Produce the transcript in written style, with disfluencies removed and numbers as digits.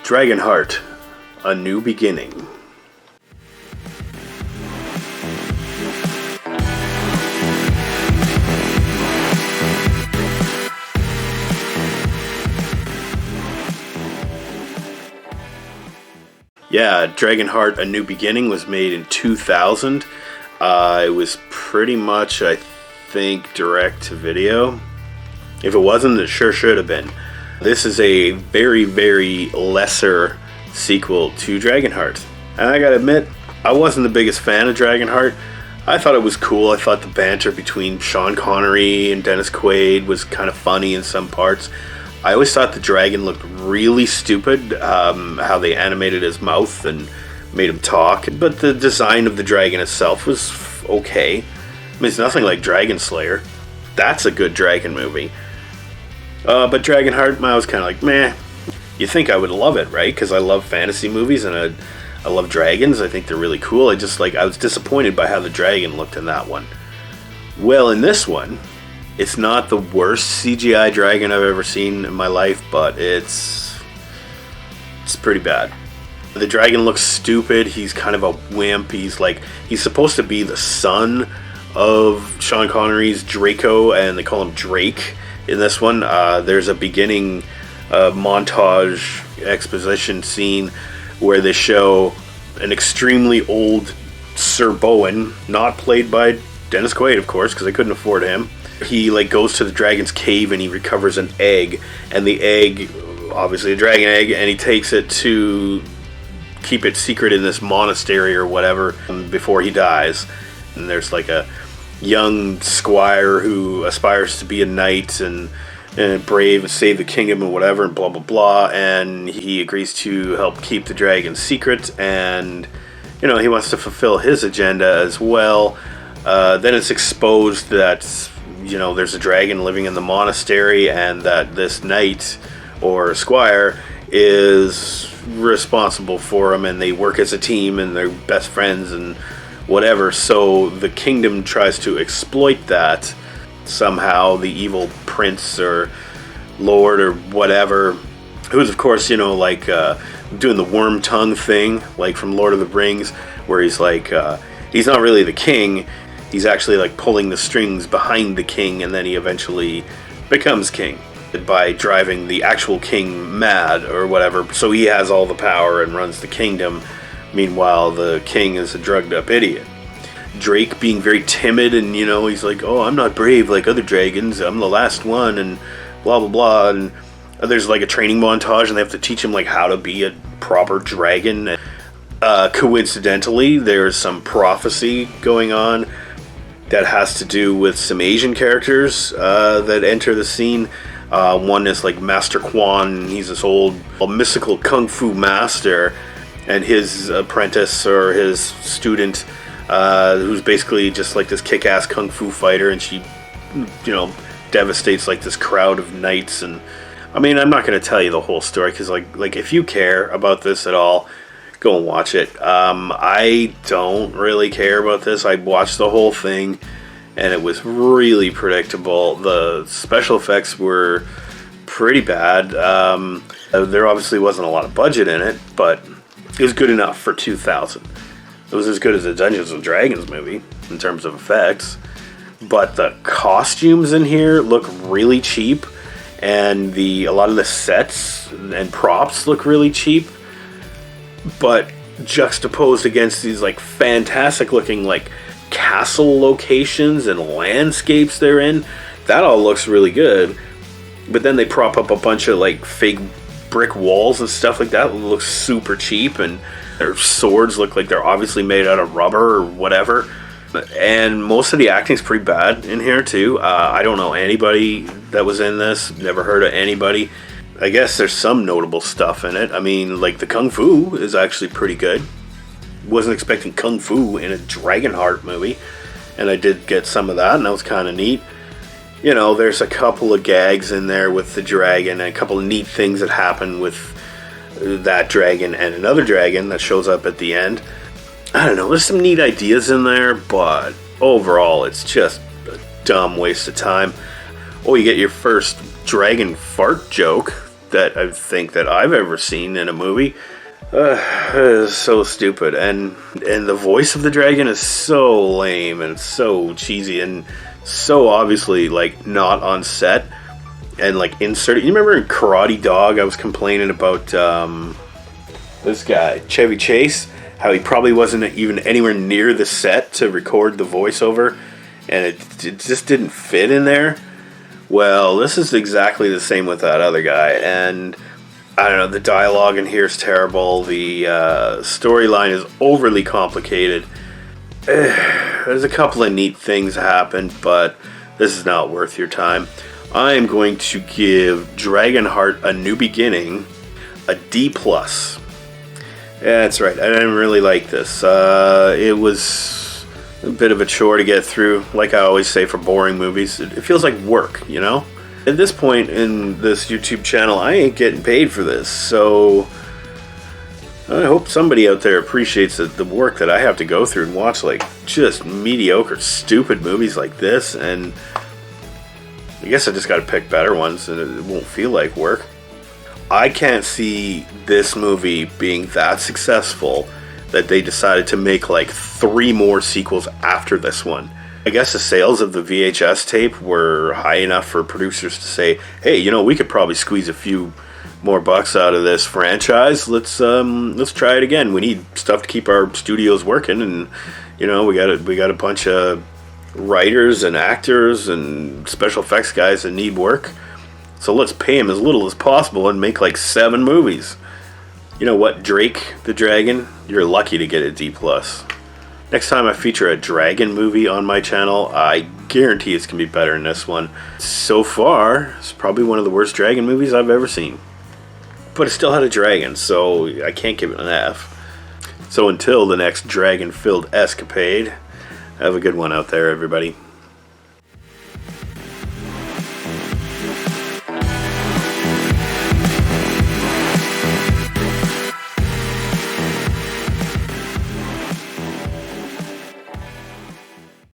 Dragonheart, A New Beginning. Yeah, Dragonheart, A New Beginning was made in 2000. It was pretty much, I think, direct to video. If it wasn't, it sure should have been. This is a very, very lesser sequel to Dragonheart. And I gotta admit, I wasn't the biggest fan of Dragonheart. I thought it was cool. I thought the banter between Sean Connery and Dennis Quaid was kind of funny in some parts. I always thought the dragon looked really stupid, how they animated his mouth and made him talk. But the design of the dragon itself was okay. I mean, it's nothing like Dragon Slayer. That's a good dragon movie. But Dragonheart, I was kind of like, meh. You think I would love it, right? Because I love fantasy movies and I love dragons. I think they're really cool. I was disappointed by how the dragon looked in that one. Well, in this one, it's not the worst CGI dragon I've ever seen in my life, but it's pretty bad. The dragon looks stupid. He's kind of a wimp. He's supposed to be the son of Sean Connery's Draco, and they call him Drake in this one. There's a beginning montage exposition scene where they show an extremely old Sir Bowen, not played by Dennis Quaid, of course, because they couldn't afford him. He goes to the dragon's cave and he recovers an egg, and the egg, obviously a dragon egg, and he takes it to keep it secret in this monastery or whatever before he dies. And there's a young squire who aspires to be a knight and brave and save the kingdom and whatever and blah blah blah, and he agrees to help keep the dragon secret, and he wants to fulfill his agenda as well. Then it's exposed that there's a dragon living in the monastery, and that this knight or squire is responsible for him, and they work as a team and they're best friends and whatever. So the kingdom tries to exploit that somehow. The evil prince or lord or whatever, who's of course doing the worm tongue thing like from Lord of the Rings, where he's he's not really the king. He's actually pulling the strings behind the king, and then he eventually becomes king by driving the actual king mad or whatever. So he has all the power and runs the kingdom. Meanwhile, the king is a drugged up idiot. Drake being very timid, and he's oh, I'm not brave like other dragons, I'm the last one, and blah blah blah. And there's a training montage, and they have to teach him how to be a proper dragon. Coincidentally, there's some prophecy going on that has to do with some Asian characters that enter the scene. One is Master Quan. He's this old mystical kung fu master, and his apprentice or his student, who's basically just this kick-ass kung fu fighter, and she devastates this crowd of knights. And I mean, I'm not going to tell you the whole story, because if you care about this at all, go and watch it. I don't really care about this. I watched the whole thing, and it was really predictable. The special effects were pretty bad. There obviously wasn't a lot of budget in it, but it was good enough for 2000. It was as good as a Dungeons and Dragons movie in terms of effects. But the costumes in here look really cheap, and a lot of the sets and props look really cheap. But juxtaposed against these fantastic looking castle locations and landscapes they're in, that all looks really good. But then they prop up a bunch of fake brick walls and stuff like that. It looks super cheap, and their swords look like they're obviously made out of rubber or whatever. And most of the acting's pretty bad in here too. I don't know anybody that was in this. Never heard of anybody. I guess there's some notable stuff in it. I mean, the Kung Fu is actually pretty good. Wasn't expecting Kung Fu in a Dragonheart movie, and I did get some of that, and that was kind of neat. There's a couple of gags in there with the dragon, and a couple of neat things that happen with that dragon and another dragon that shows up at the end. I don't know, there's some neat ideas in there, but overall it's just a dumb waste of time. Oh, you get your first dragon fart joke. that I think that I've ever seen in a movie. It is so stupid, and the voice of the dragon is so lame and so cheesy and so obviously like not on set and like inserted. You remember in Karate Dog, I was complaining about this guy Chevy Chase, how he probably wasn't even anywhere near the set to record the voiceover, and it just didn't fit in there. Well, this is exactly the same with that other guy, and I don't know, the dialogue in here is terrible. The storyline is overly complicated. There's a couple of neat things happen, but this is not worth your time. I am going to give Dragonheart A New Beginning a D+. Yeah, that's right. I didn't really like this. It was a bit of a chore to get through. Like I always say for boring movies, it feels like work, you know? At this point in this YouTube channel, I ain't getting paid for this, so I hope somebody out there appreciates the work that I have to go through and watch like just mediocre, stupid movies like this, and I guess I just gotta pick better ones and it won't feel like work. I can't see this movie being that successful that they decided to make like 3 more sequels after this one. I guess the sales of the VHS tape were high enough for producers to say, hey, you know, we could probably squeeze a few more bucks out of this franchise. Let's try it again. We need stuff to keep our studios working, and you know, we got a bunch of writers and actors and special effects guys that need work. So let's pay them as little as possible and make like 7 movies. You know what, Drake the Dragon? You're lucky to get a D+. Next time I feature a dragon movie on my channel, I guarantee it's going to be better than this one. So far, it's probably one of the worst dragon movies I've ever seen. But it still had a dragon, so I can't give it an F. So until the next dragon-filled escapade, have a good one out there, everybody.